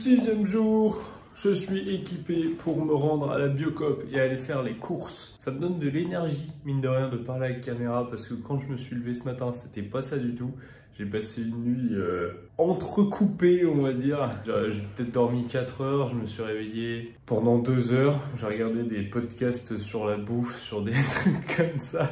6e jour, je suis équipé pour me rendre à la Biocoop et aller faire les courses. Ça me donne de l'énergie, mine de rien, de parler avec caméra parce que quand je me suis levé ce matin, c'était pas ça du tout. J'ai passé une nuit entrecoupée, on va dire. J'ai peut-être dormi 4 heures, je me suis réveillé pendant 2 heures. J'ai regardé des podcasts sur la bouffe, sur des trucs comme ça.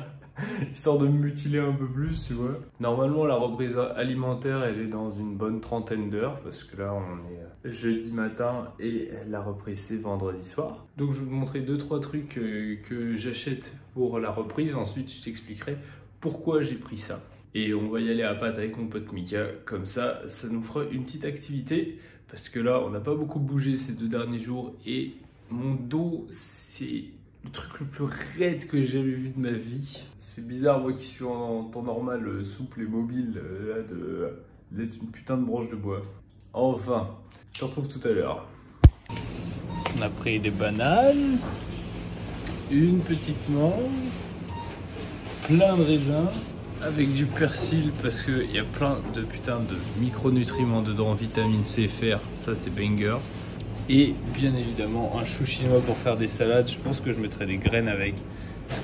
Histoire de me mutiler un peu plus, tu vois. Normalement, la reprise alimentaire, elle est dans une bonne 30aine d'heures, parce que là, on est jeudi matin et la reprise, c'est vendredi soir. Donc, je vais vous montrer 2-3 trucs que j'achète pour la reprise. Ensuite, je t'expliquerai pourquoi j'ai pris ça. Et on va y aller à patte avec mon pote Mika. Comme ça nous fera une petite activité, parce que là, on n'a pas beaucoup bougé ces 2 derniers jours et mon dos, c'est le truc le plus raide que j'ai jamais vu de ma vie. C'est bizarre, moi qui suis en temps normal souple et mobile, là, d'être une putain de branche de bois. Enfin, je te retrouve tout à l'heure. On a pris des bananes, une petite mangue, plein de raisins, avec du persil parce qu'il y a plein de putain de micronutriments dedans, vitamine C, fer, ça c'est banger. Et bien évidemment un chou chinois pour faire des salades. Je pense que je mettrai des graines avec.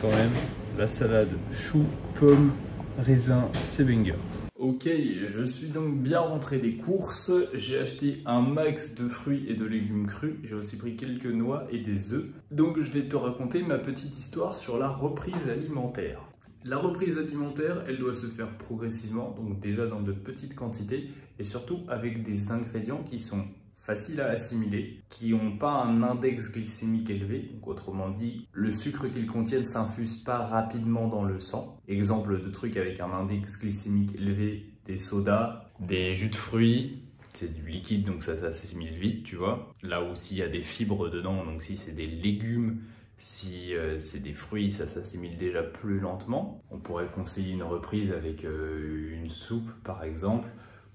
Quand même, la salade chou, pomme, raisin, c'est banger. Ok, je suis donc bien rentré des courses. J'ai acheté un max de fruits et de légumes crus. J'ai aussi pris quelques noix et des œufs. Donc je vais te raconter ma petite histoire sur la reprise alimentaire. La reprise alimentaire, elle doit se faire progressivement, donc déjà dans de petites quantités et surtout avec des ingrédients qui sont faciles à assimiler, qui n'ont pas un index glycémique élevé, donc autrement dit, le sucre qu'ils contiennent s'infuse pas rapidement dans le sang. Exemple de trucs avec un index glycémique élevé, des sodas, des jus de fruits, c'est du liquide donc ça s'assimile vite, tu vois. Là aussi il y a des fibres dedans, donc si c'est des légumes, si c'est des fruits, ça s'assimile déjà plus lentement. On pourrait conseiller une reprise avec une soupe par exemple,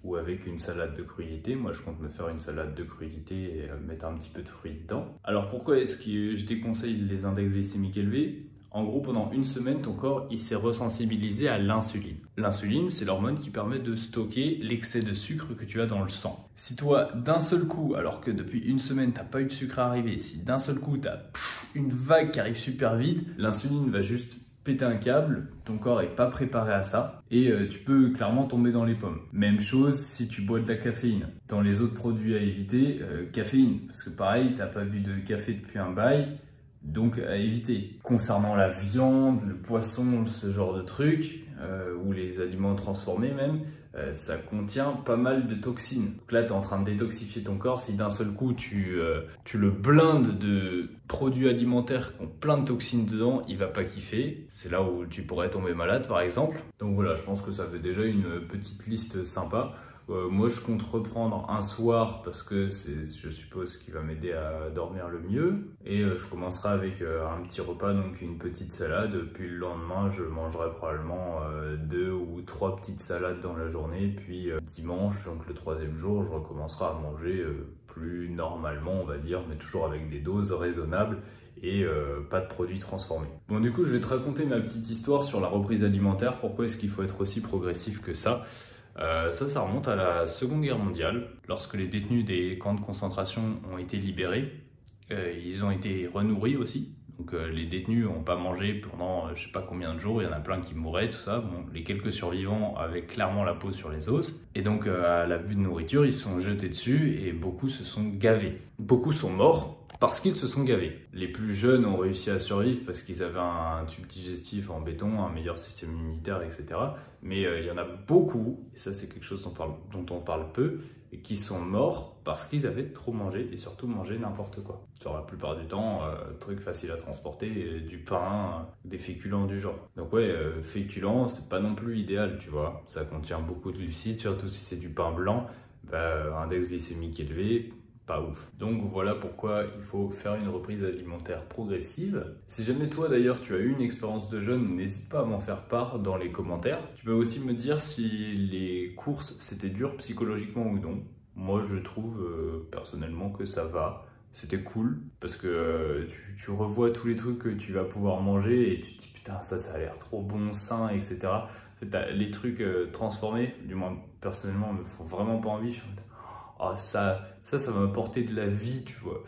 ou avec une salade de crudités. Moi, je compte me faire une salade de crudités et mettre un petit peu de fruits dedans. Alors, pourquoi est-ce que je déconseille les index glycémiques élevés? En gros, pendant une semaine, ton corps il s'est resensibilisé à l'insuline. L'insuline, c'est l'hormone qui permet de stocker l'excès de sucre que tu as dans le sang. Si toi, d'un seul coup, alors que depuis une semaine, tu n'as pas eu de sucre à arriver, si d'un seul coup, tu as une vague qui arrive super vite, l'insuline va juste péter un câble, ton corps est pas préparé à ça et tu peux clairement tomber dans les pommes. Même chose si tu bois de la caféine. Dans les autres produits à éviter, caféine, parce que pareil, t'as pas bu de café depuis un bail, donc à éviter. Concernant la viande, le poisson, ce genre de trucs, ou les aliments transformés même, ça contient pas mal de toxines. Donc là, tu es en train de détoxifier ton corps. Si d'un seul coup, tu le blindes de produits alimentaires qui ont plein de toxines dedans, il va pas kiffer. C'est là où tu pourrais tomber malade, par exemple. Donc voilà, je pense que ça fait déjà une petite liste sympa. Moi, je compte reprendre un soir parce que c'est, je suppose, qui va m'aider à dormir le mieux. Et je commencerai avec un petit repas, donc une petite salade. Puis le lendemain, je mangerai probablement 2 ou 3 petites salades dans la journée. Puis dimanche, donc le 3e jour, je recommencerai à manger plus normalement, on va dire, mais toujours avec des doses raisonnables et pas de produits transformés. Bon, du coup, je vais te raconter ma petite histoire sur la reprise alimentaire. Pourquoi est-ce qu'il faut être aussi progressif que ça? Ça remonte à la Seconde Guerre mondiale, lorsque les détenus des camps de concentration ont été libérés. Ils ont été renourris aussi, donc les détenus n'ont pas mangé pendant je sais pas combien de jours, il y en a plein qui mouraient, tout ça. Bon, les quelques survivants avaient clairement la peau sur les os, et donc à la vue de nourriture, ils se sont jetés dessus et beaucoup se sont gavés. Beaucoup sont morts parce qu'ils se sont gavés. Les plus jeunes ont réussi à survivre parce qu'ils avaient un tube digestif en béton, un meilleur système immunitaire, etc. Mais il y en a beaucoup, et ça c'est quelque chose dont on parle peu, et qui sont morts parce qu'ils avaient trop mangé, et surtout mangé n'importe quoi. Sur la plupart du temps, truc facile à transporter, du pain, des féculents du genre. Donc ouais, féculents, c'est pas non plus idéal, tu vois. Ça contient beaucoup de glucides, surtout si c'est du pain blanc, index glycémique élevé, pas ouf. Donc voilà pourquoi il faut faire une reprise alimentaire progressive. Si jamais toi d'ailleurs tu as eu une expérience de jeûne, n'hésite pas à m'en faire part dans les commentaires. Tu peux aussi me dire si les courses c'était dur psychologiquement ou non. Moi je trouve personnellement que ça va. C'était cool parce que tu revois tous les trucs que tu vas pouvoir manger et tu te dis putain ça a l'air trop bon, sain, etc. En fait, les trucs transformés, du moins personnellement me font vraiment pas envie. Je suis en mode, Ah, ça m'a apporté de la vie, tu vois.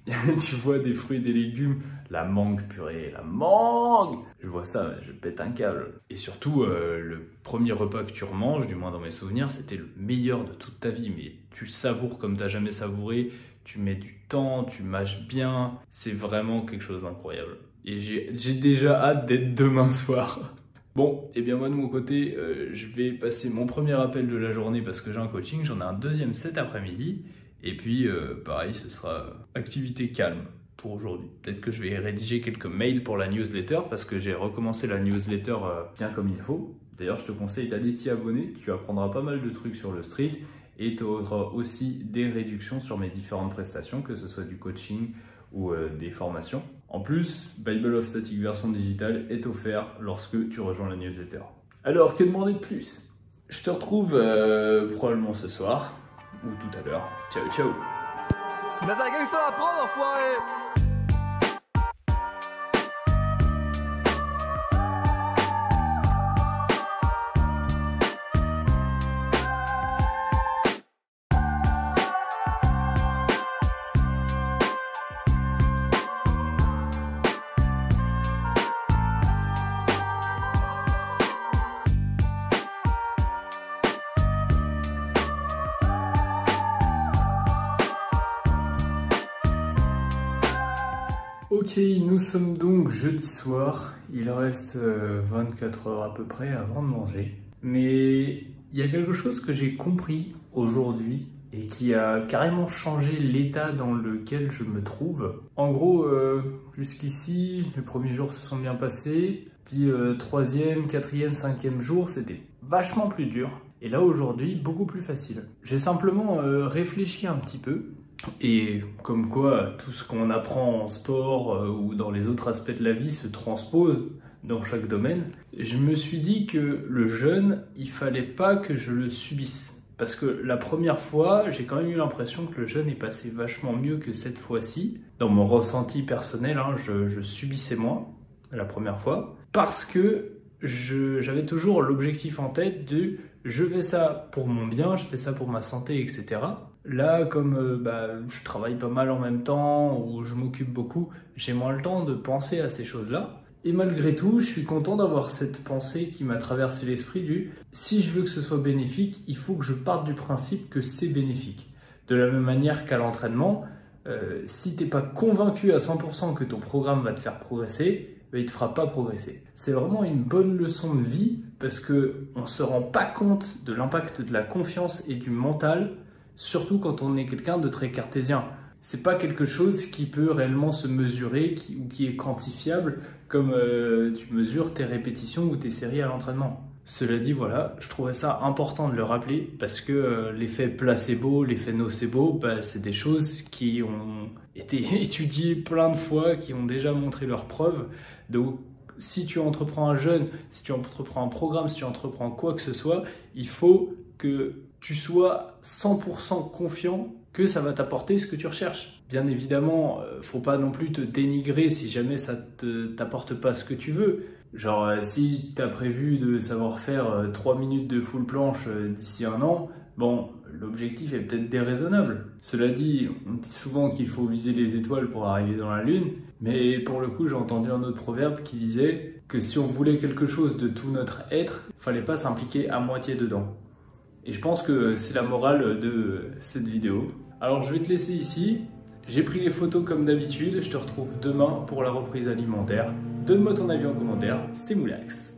Tu vois des fruits et des légumes, la mangue purée, la mangue. Je vois ça, je pète un câble. Et surtout, le premier repas que tu remanges, du moins dans mes souvenirs, c'était le meilleur de toute ta vie. Mais tu savoures comme t'as jamais savouré, tu mets du temps, tu mâches bien. C'est vraiment quelque chose d'incroyable. Et j'ai déjà hâte d'être demain soir. Bon, et bien moi de mon côté, je vais passer mon premier appel de la journée parce que j'ai un coaching. J'en ai un deuxième cet après-midi. Et puis, pareil, ce sera activité calme pour aujourd'hui. Peut-être que je vais rédiger quelques mails pour la newsletter parce que j'ai recommencé la newsletter bien comme il faut. D'ailleurs, je te conseille d'aller t'y abonner. Tu apprendras pas mal de trucs sur le street et tu auras aussi des réductions sur mes différentes prestations, que ce soit du coaching ou des formations. En plus, Bible of Static version digitale est offert lorsque tu rejoins la newsletter. Alors, que demander de plus? Je te retrouve probablement ce soir ou tout à l'heure. Ciao, ciao. Mais t'as gagné ça à prendre, enfoiré! Ok, nous sommes donc jeudi soir, il reste 24 heures à peu près avant de manger. Mais il y a quelque chose que j'ai compris aujourd'hui et qui a carrément changé l'état dans lequel je me trouve. En gros, jusqu'ici, les premiers jours se sont bien passés, puis troisième, quatrième, cinquième jour, c'était vachement plus dur. Et là aujourd'hui, beaucoup plus facile. J'ai simplement réfléchi un petit peu. Et comme quoi, tout ce qu'on apprend en sport ou dans les autres aspects de la vie se transpose dans chaque domaine, je me suis dit que le jeûne, il fallait pas que je le subisse. Parce que la première fois, j'ai quand même eu l'impression que le jeûne est passé vachement mieux que cette fois-ci. Dans mon ressenti personnel, hein, je subissais moins la première fois. Parce que j'avais toujours l'objectif en tête de je fais ça pour mon bien, je fais ça pour ma santé, etc. Là, comme je travaille pas mal en même temps, ou je m'occupe beaucoup, j'ai moins le temps de penser à ces choses-là. Et malgré tout, je suis content d'avoir cette pensée qui m'a traversé l'esprit du « si je veux que ce soit bénéfique, il faut que je parte du principe que c'est bénéfique ». De la même manière qu'à l'entraînement, si t'es pas convaincu à 100% que ton programme va te faire progresser, il te fera pas progresser. C'est vraiment une bonne leçon de vie parce qu'on se rend pas compte de l'impact de la confiance et du mental, surtout quand on est quelqu'un de très cartésien. C'est pas quelque chose qui peut réellement se mesurer ou qui est quantifiable comme tu mesures tes répétitions ou tes séries à l'entraînement. Cela dit, voilà, je trouvais ça important de le rappeler parce que l'effet placebo, l'effet nocebo, c'est des choses qui ont été étudiées plein de fois, qui ont déjà montré leurs preuves. Donc, si tu entreprends un jeûne, si tu entreprends un programme, si tu entreprends quoi que ce soit, il faut que tu sois 100% confiant que ça va t'apporter ce que tu recherches. Bien évidemment, faut pas non plus te dénigrer si jamais ça t'apporte pas ce que tu veux. Genre, si tu as prévu de savoir faire 3 minutes de full planche d'ici 1 an, bon, l'objectif est peut-être déraisonnable. Cela dit, on dit souvent qu'il faut viser les étoiles pour arriver dans la lune, mais pour le coup, j'ai entendu un autre proverbe qui disait que si on voulait quelque chose de tout notre être, il fallait pas s'impliquer à moitié dedans. Et je pense que c'est la morale de cette vidéo. Alors je vais te laisser ici. J'ai pris les photos comme d'habitude. Je te retrouve demain pour la reprise alimentaire. Donne-moi ton avis en commentaire. C'était Moulax.